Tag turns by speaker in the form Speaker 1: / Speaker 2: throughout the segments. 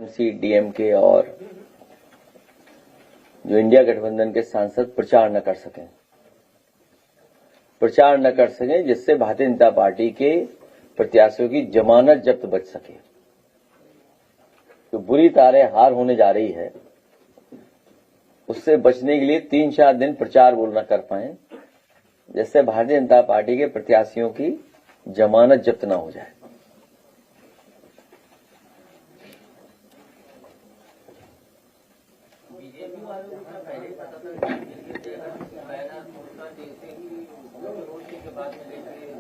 Speaker 1: DMK और जो India गठबंधन के सांसद प्रचार न कर सकें जिससे भारतीय जनता पार्टी के प्रत्याशियों की जमानत जब्त बच सके। तो बुरी तरह हार होने जा रही है, उससे बचने के लिए 3-4 दिन प्रचार बोल न कर पाए, जिससे भारतीय जनता पार्टी के प्रत्याशियों की जमानत जब्त न हो जाए।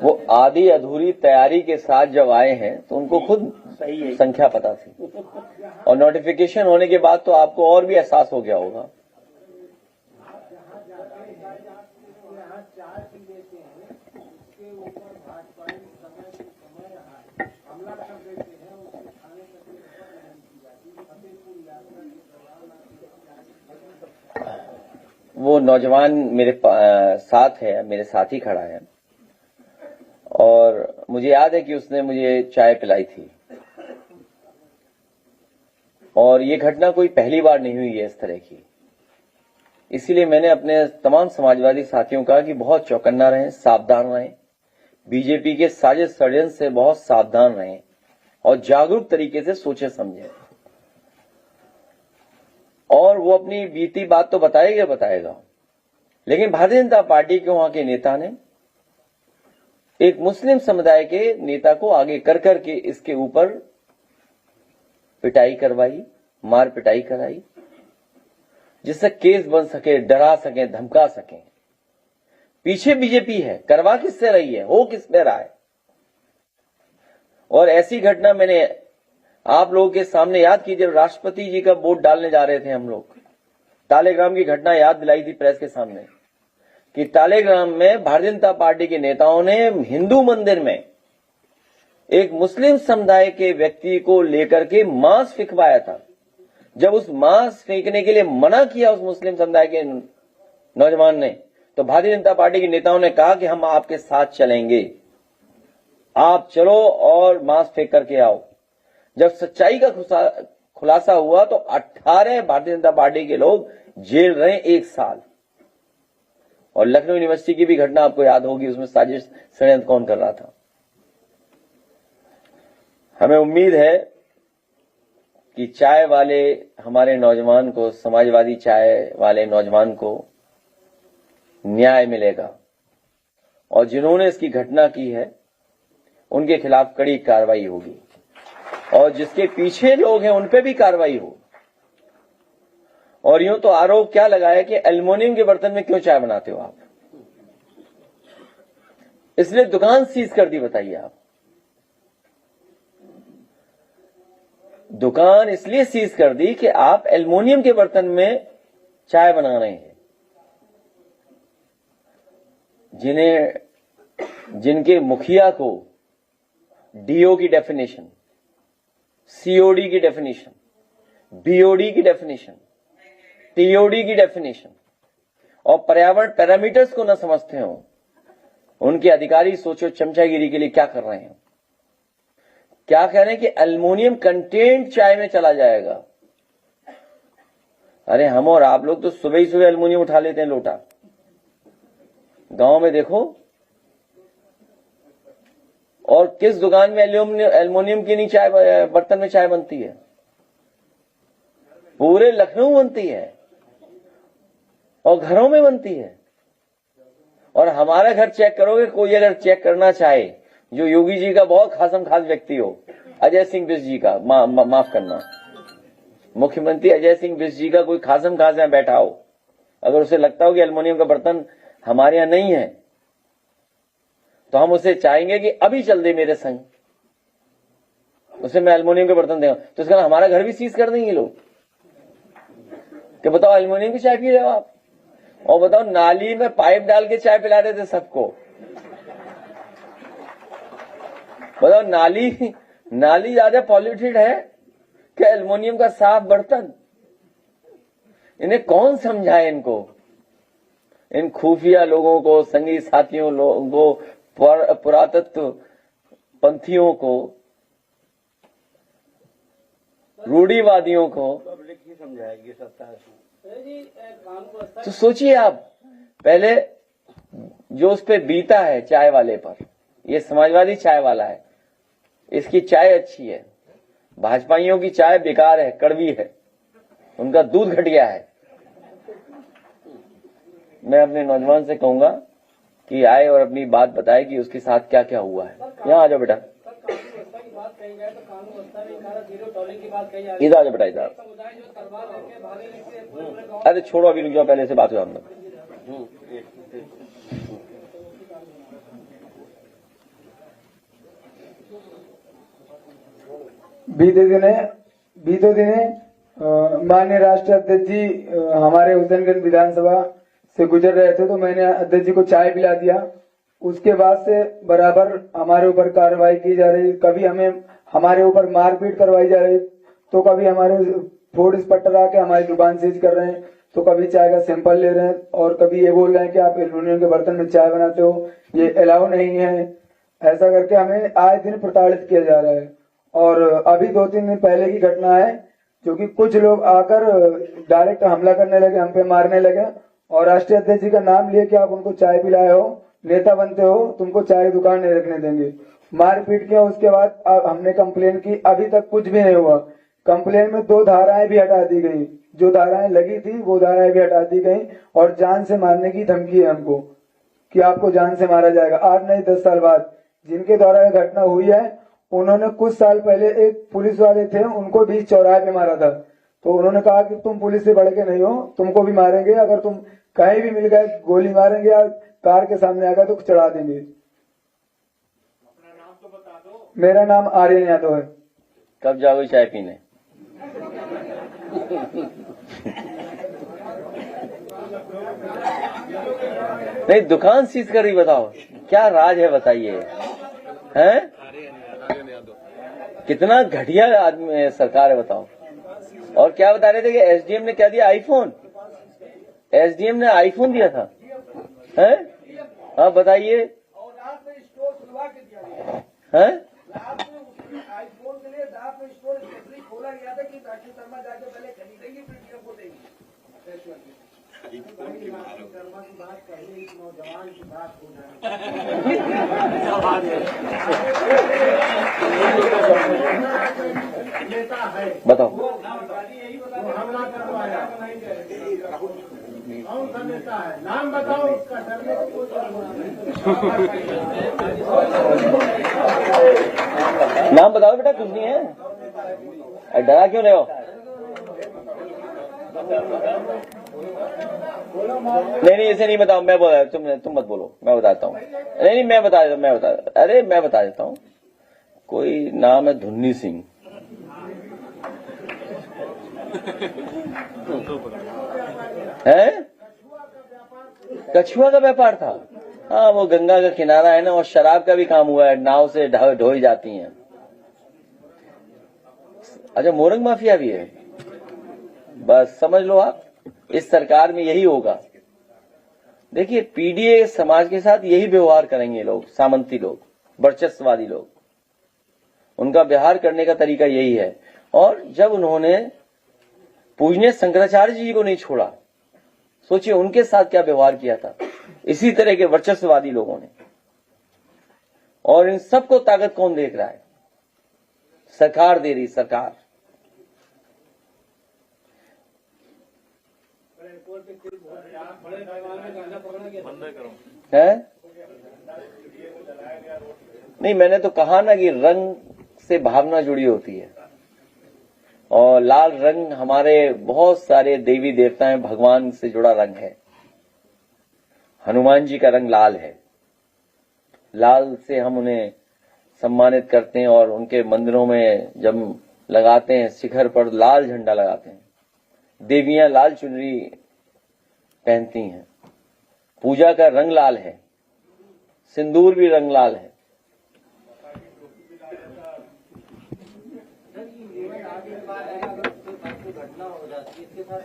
Speaker 1: वो आधी अधूरी तैयारी के साथ जब आए हैं तो उनको खुद संख्या पता थी, और नोटिफिकेशन होने के बाद तो आपको और भी एहसास हो गया होगा। वो नौजवान मेरे साथ है, मेरे साथ ही खड़ा है, और मुझे याद है कि उसने मुझे चाय पिलाई थी, और ये घटना कोई पहली बार नहीं हुई है इस तरह की। इसीलिए मैंने अपने तमाम समाजवादी साथियों का कि बहुत चौकन्ना रहें, सावधान रहें, बीजेपी के साजिश षड्यंत्र से बहुत सावधान रहें और जागरूक तरीके से सोचे समझें। और वो अपनी बीती बात तो बताएगा, लेकिन भारतीय जनता पार्टी के वहां के नेता ने एक मुस्लिम समुदाय के नेता को आगे कर के इसके ऊपर पिटाई करवाई, मार पिटाई कराई, जिससे केस बन सके, डरा सके, धमका सके। पीछे बीजेपी है, करवा किससे रही है, हो किस पे रहा है। और ऐसी घटना मैंने आप लोगों के सामने याद की, जब राष्ट्रपति जी का वोट डालने जा रहे थे हम लोग, तालेग्राम की घटना याद दिलाई थी प्रेस के सामने कि तालेग्राम में भारतीय जनता पार्टी के नेताओं ने हिंदू मंदिर में एक मुस्लिम समुदाय के व्यक्ति को लेकर के मांस फेंकवाया था। जब उस मांस फेंकने के लिए मना किया उस मुस्लिम समुदाय के नौजवान ने, तो भारतीय जनता पार्टी के नेताओं ने कहा कि हम आपके साथ चलेंगे, आप चलो और मांस फेंक करके आओ। जब सच्चाई का खुलासा हुआ तो 18 भारतीय जनता पार्टी के लोग जेल रहे 1 साल। और लखनऊ यूनिवर्सिटी की भी घटना आपको याद होगी, उसमें साजिश षड्यंत्र कौन कर रहा था। हमें उम्मीद है कि चाय वाले हमारे नौजवान को, समाजवादी चाय वाले नौजवान को न्याय मिलेगा, और जिन्होंने इसकी घटना की है उनके खिलाफ कड़ी कार्रवाई होगी, और जिसके पीछे लोग हैं उन पे भी कार्रवाई हो। और यूं तो आरोप क्या लगाया कि एल्युमिनियम के बर्तन में क्यों चाय बनाते हो आप, इसलिए दुकान सीज कर दी। बताइए आप, दुकान इसलिए सीज कर दी कि आप एल्युमिनियम के बर्तन में चाय बना रहे हैं, जिनके मुखिया को डीओ की डेफिनेशन, सीओडी की डेफिनेशन, बीओडी की डेफिनेशन, टीओडी की डेफिनेशन और पर्यावरण पैरामीटर्स को न समझते हो, उनके अधिकारी सोचो चमचागिरी के लिए क्या कर रहे हैं। क्या कह रहे हैं कि एल्युमिनियम कंटेंट चाय में चला जाएगा। अरे हम और आप लोग तो सुबह ही सुबह एल्युमिनियम उठा लेते हैं लोटा। गांव में देखो, और किस दुकान में एल्युमिनियम की नहीं चाय, बर्तन में चाय बनती है, पूरे लखनऊ बनती है और घरों में बनती है। और हमारा घर चेक करोगे, कोई अगर चेक करना चाहे, जो योगी जी का बहुत खासम खास व्यक्ति हो, अजय सिंह बिष्ट जी का, माफ करना, मुख्यमंत्री अजय सिंह बिष्ट जी का कोई खासम खास यहां बैठा हो, अगर उसे लगता हो कि एल्युमिनियम का बर्तन हमारे यहां नहीं है, तो हम उसे चाहेंगे कि अभी चल दे मेरे संग, उसे मैं एल्युमिनियम के बर्तन दूंगा। तो इसका हमारा घर भी सीज कर देंगे लोग कि बताओ एल्युमिनियम की चाय पी रहे हो आप, और बताओ नाली में पाइप डाल के चाय पिला रहे थे सबको। बताओ नाली ज्यादा पॉल्यूटेड है कि एल्युमिनियम का साफ बर्तन। इन्हें कौन समझाए, इनको, इन खुफिया लोगों को, संगी साथियों लोगों को, पुरातत्व पंथियों को। रूढ़िवादियों को
Speaker 2: पब्लिक ही समझाएगी सत्ता
Speaker 1: तो सोचिए आप, पहले जो उस पे बीता है चाय वाले पर, ये समाजवादी चाय वाला है, इसकी चाय अच्छी है, भाजपाइयों की चाय बेकार है, कड़वी है, उनका दूध घटिया है। मैं अपने नौजवान से कहूंगा कि आए और अपनी बात बताए कि उसके साथ क्या क्या हुआ है। यहाँ आ जाओ बेटा, इधर आ जाओ बेटा, इधर। अरे छोड़ो, अभी रुक जाओ, पहले से बात हो हम लोग।
Speaker 3: बीते दिने माननीय राष्ट्रीय अध्यक्ष जी हमारे हुसैनगंज विधानसभा से गुजर रहे थे, तो मैंने अध्यक्ष जी को चाय पिला दिया। उसके बाद से बराबर हमारे ऊपर कार्रवाई की जा रही, कभी हमारे ऊपर मारपीट करवाई जा रही, तो कभी हमारे फोर्ड इंस्पेक्टर आके हमारी दुकान सीज कर रहे हैं, तो कभी चाय का सैंपल ले रहे हैं, और कभी ये बोल रहे हैं कि आप एल्युमिनियम के बर्तन में चाय बनाते हो, ये अलाउ नहीं है। ऐसा करके हमें आए दिन प्रताड़ित किया जा रहा है। और अभी 2-3 दिन पहले की घटना है, जो कि कुछ लोग आकर डायरेक्ट हमला करने लगे, हम पे मारने लगे, और राष्ट्रीय अध्यक्ष जी का नाम लिए कि आप उनको चाय पिलाए हो, नेता बनते हो, तुमको चाय की दुकान नहीं रखने देंगे। मारपीट किया। उसके बाद हमने कंप्लेन की, अभी तक कुछ भी नहीं हुआ। कंप्लेन में 2 धाराएं भी हटा दी गई, जो धाराएं लगी थी वो धाराएं भी हटा दी गई, और जान से मारने की धमकी है हमको कि आपको जान से मारा जाएगा। 8 नहीं 10 साल बाद जिनके द्वारा यह घटना हुई है, उन्होंने कुछ साल पहले एक पुलिस वाले थे, उनको भी चौराहे पे मारा था। तो उन्होंने कहा कि तुम पुलिस से बढ़ के नहीं हो, तुमको भी मारेंगे, अगर तुम कहीं भी मिल गए गोली मारेंगे, या कार के सामने आ गए तो चढ़ा देंगे।
Speaker 2: अपना नाम तो बता दो।
Speaker 3: मेरा नाम आर्यन यादव है।
Speaker 1: कब जाओगे चाय पीने? नहीं, दुकान सीज कर ही बताओ, क्या राज है बताइए। हैं? कितना घटिया आदमी सरकार है बताओ। और क्या बता रहे थे कि एसडीएम ने क्या दिया? आईफोन। एसडीएम ने आईफोन दिया था, हैं? हाँ बताइए। हैं?
Speaker 2: आईफोन के लिए डाक में स्टोर स्पेशली खोला गया था कि राकेश शर्मा जाके पहले खरीदेंगे फिर पीएम को देंगे। शर्मा की बात पहले इस नौजवान की बात हो जाए।
Speaker 1: बताओ
Speaker 2: हमला करवाया कौन सा नेता है? नाम बताओ उसका।
Speaker 1: नाम बताओ बेटा, कुछ नहीं है, डरा क्यों रहे हो? नहीं, ऐसे नहीं बताओ, मैं बोला, तुम मत बोलो, मैं बताता हूँ। नहीं, मैं बता देता हूँ। कोई नाम है धुन्नी सिंह, है? कछुआ का व्यापार था। हाँ, वो गंगा का किनारा है ना, और शराब का भी काम हुआ है, नाव से ढोई जाती हैं। अच्छा, मोरंग माफिया भी है। बस समझ लो आप, इस सरकार में यही होगा। देखिए, पीडीए समाज के साथ यही व्यवहार करेंगे लोग, सामंती लोग, वर्चस्ववादी लोग। उनका व्यवहार करने का तरीका यही है। और जब उन्होंने पूजनीय शंकराचार्य जी को नहीं छोड़ा, सोचिए उनके साथ क्या व्यवहार किया था इसी तरह के वर्चस्ववादी लोगों ने। और इन सबको ताकत कौन देख रहा है? सरकार दे रही, सरकार। है? नहीं, मैंने तो कहा ना कि रंग से भावना जुड़ी होती है, और लाल रंग हमारे बहुत सारे देवी देवताएं, भगवान से जुड़ा रंग है। हनुमान जी का रंग लाल है। लाल से हम उन्हें सम्मानित करते हैं, और उनके मंदिरों में जब लगाते हैं शिखर पर लाल झंडा लगाते हैं। देवियां लाल चुनरी पहनती हैं। पूजा का रंग लाल है, सिंदूर भी रंग लाल है।
Speaker 4: घटना हो जाती है, इसके साथ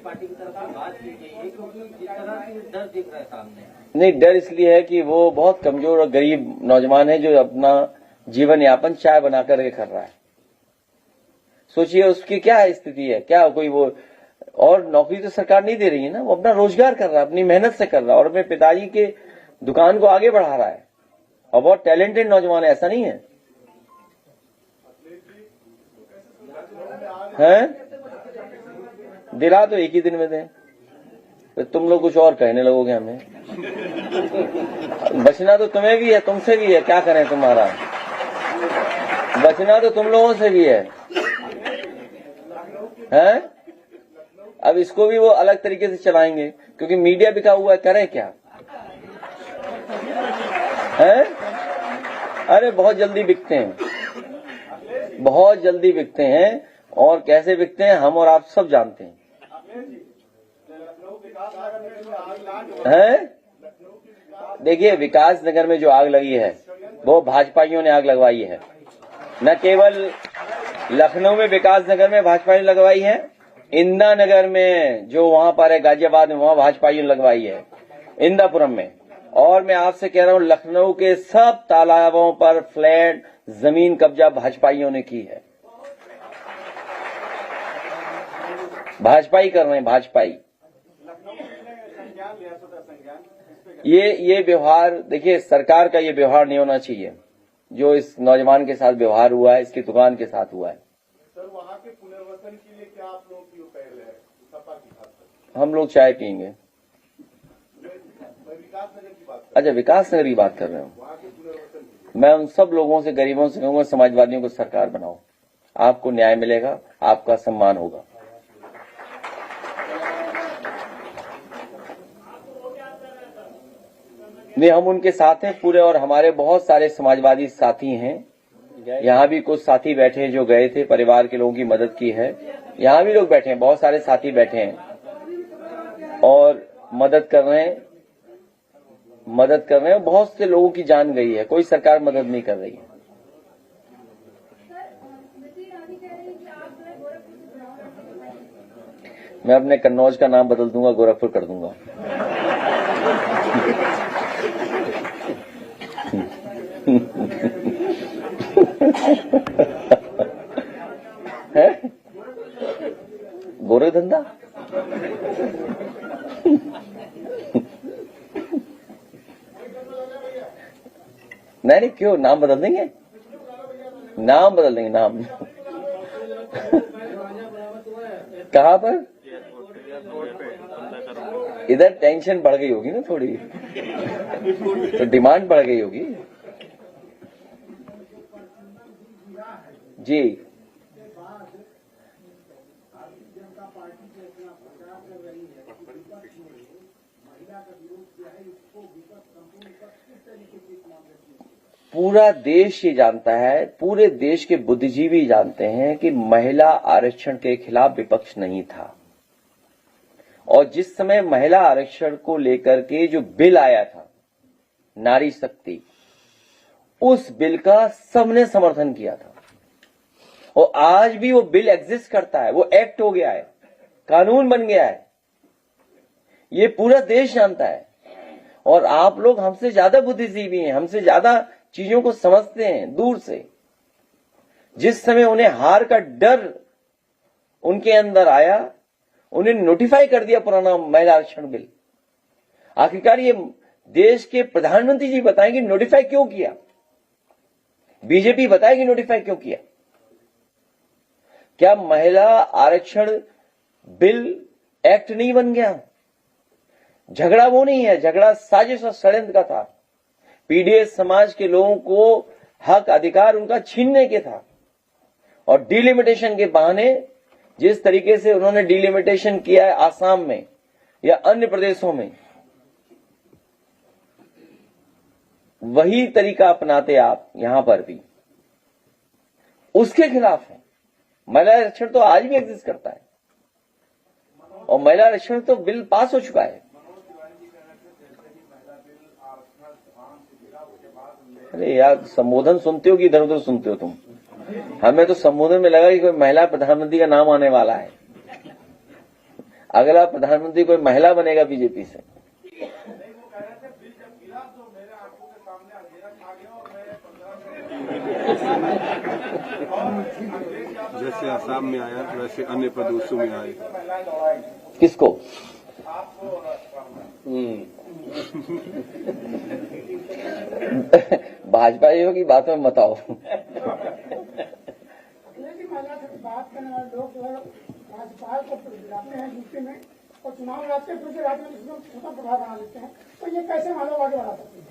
Speaker 4: पार्टी की तरफ से बात की गई है, क्योंकि जिस तरह से डर दिख रहा है सामने।
Speaker 1: नहीं, डर इसलिए है कि वो बहुत कमजोर और गरीब नौजवान है, जो अपना जीवन यापन चाय बनाकर के कर रहा है। सोचिए उसकी क्या स्थिति है, क्या कोई वो, और नौकरी तो सरकार नहीं दे रही है ना, वो अपना रोजगार कर रहा है, अपनी मेहनत से कर रहा है और अपने पिताजी के दुकान को आगे बढ़ा रहा है और बहुत टैलेंटेड नौजवान है, ऐसा नहीं है, हैं? दिला तो एक ही दिन में दें, तो तुम लोग कुछ और कहने लगोगे हमें। बचना तो तुम्हें भी है, तुमसे भी है, क्या करें तुम्हारा, बचना तो तुम लोगों से भी है, हैं? अब इसको भी वो अलग तरीके से चलाएंगे क्योंकि मीडिया बिका हुआ है, करे क्या है? अरे बहुत जल्दी बिकते हैं, बहुत जल्दी बिकते हैं, और कैसे बिकते हैं हम और आप सब जानते हैं, हैं? देखिए विकास नगर में जो आग लगी है वो भाजपाइयों ने आग लगवाई है, न केवल लखनऊ में विकास नगर में भाजपा ने लगवाई है, इंदिरा नगर में जो वहां पर है गाजियाबाद में, वहां भाजपाइयों ने लगवाई है, इंदापुरम में, और मैं आपसे कह रहा हूं लखनऊ के सब तालाबों पर फ्लैट जमीन कब्जा भाजपाइयों ने की है, भाजपाई कर रहे हैं, भाजपाई। ये व्यवहार देखिए, सरकार का ये व्यवहार नहीं होना चाहिए जो इस नौजवान के साथ व्यवहार हुआ है, इसकी दुकान के साथ हुआ है।
Speaker 5: सर वहाँ के पुनर्वसन के लिए क्या आप लोग की पहल है सपा की खास?
Speaker 1: हम लोग चाय पियेंगे।
Speaker 5: विकास नगर की बात
Speaker 1: अच्छा, विकास नगर की बात कर रहे हो।
Speaker 5: वहाँ के पुनर्वसन,
Speaker 1: मैं उन सब लोगों से, गरीबों से कहूंगा समाजवादियों को सरकार बनाओ, आपको न्याय मिलेगा, आपका सम्मान होगा। नहीं, हम उनके साथ हैं पूरे, और हमारे बहुत सारे समाजवादी साथी हैं, यहाँ भी कुछ साथी बैठे हैं जो गए थे, परिवार के लोगों की मदद की है, यहाँ भी लोग बैठे हैं, बहुत सारे साथी बैठे हैं और मदद कर रहे हैं, बहुत से लोगों की जान गई है, कोई सरकार मदद नहीं कर रही है। मैं अपने कन्नौज का नाम बदल दूंगा, गोरखपुर कर दूंगा। है गोरख धंधा। नहीं, क्यों, नाम बदल देंगे, नाम बदल देंगे, नाम। कहाँ पर? इधर टेंशन बढ़ गई होगी ना थोड़ी, तो डिमांड बढ़ गई होगी जी। पूरा देश ये जानता है, पूरे देश के बुद्धिजीवी जानते हैं कि महिला आरक्षण के खिलाफ विपक्ष नहीं था, और जिस समय महिला आरक्षण को लेकर के जो बिल आया था, नारी शक्ति, उस बिल का सबने समर्थन किया था, और आज भी वो बिल एग्जिस्ट करता है, वो एक्ट हो गया है, कानून बन गया है, ये पूरा देश जानता है। और आप लोग हमसे ज्यादा बुद्धिजीवी हैं, हमसे ज्यादा चीजों को समझते हैं दूर से। जिस समय उन्हें हार का डर उनके अंदर आया, उन्हें नोटिफाई कर दिया पुराना महिला आरक्षण बिल। आखिरकार ये देश के प्रधानमंत्री जी बताएंगे नोटिफाई क्यों किया, बीजेपी बताएगी नोटिफाई क्यों किया। क्या महिला आरक्षण बिल एक्ट नहीं बन गया? झगड़ा वो नहीं है, झगड़ा साजिश और षड्यंत्र का था। पीडीएस समाज के लोगों को हक अधिकार उनका छीनने के था, और डिलिमिटेशन के बहाने जिस तरीके से उन्होंने डिलिमिटेशन किया है आसाम में या अन्य प्रदेशों में, वही तरीका अपनाते आप यहां पर भी, उसके खिलाफ है। महिला आरक्षण तो आज भी एग्जिस्ट करता है, और महिला आरक्षण तो बिल पास हो चुका है। अरे यार, संबोधन सुनते हो कि इधर उधर सुनते हो तुम? हमें तो संबोधन में लगा कि कोई महिला प्रधानमंत्री का नाम आने वाला है, अगला प्रधानमंत्री कोई महिला बनेगा बीजेपी से।
Speaker 5: जैसे आसाम में आया वैसे अन्य प्रदेशों में आए।
Speaker 1: किसको? भाजपा की बातों में मत आओ।
Speaker 2: महिला से बात करने वाले लोग जो है राज्यपाल को बुलाते हैं यूपी में और चुनाव लड़ते हैं, दूसरे राज्य में स्वतंत्र प्रभाव बना देते हैं, तो ये कैसे मानव आगे बढ़ा सकते हैं?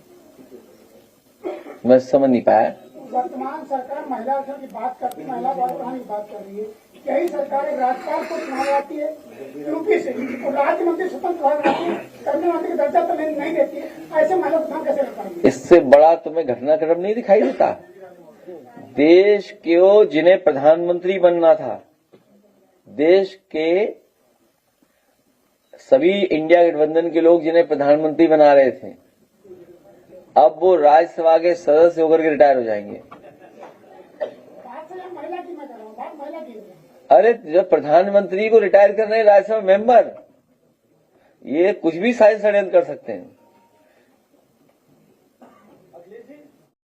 Speaker 1: मैं समझ नहीं पाया।
Speaker 2: वर्तमान सरकार महिला आरक्षण की बात करती है, महिला बाल बढ़ाने की बात कर रही है। यही सरकार एक राज्यपाल को चुनाव लाती है यूपी से और राज्य मंत्री स्वतंत्र प्रभाव बनाती है, करने मंत्री का दर्जा तो नहीं देती है। ऐसे महिला उत्थान कैसे कर पाएंगे?
Speaker 1: इससे बड़ा तुम्हें घटनाक्रम नहीं दिखाई देता? देश के जिन्हें प्रधानमंत्री बनना था, देश के सभी इंडिया गठबंधन के लोग जिन्हें प्रधानमंत्री बना रहे थे, अब वो राज्यसभा के सदस्य होकर के रिटायर हो जाएंगे।
Speaker 2: बात से महिला की मैं कर रहा हूँ, बात महिला की है।
Speaker 1: अरे जब प्रधानमंत्री को रिटायर कर रहे हैं राज्यसभा मेंबर, ये कुछ भी साजिश षड्यंत्र कर सकते हैं।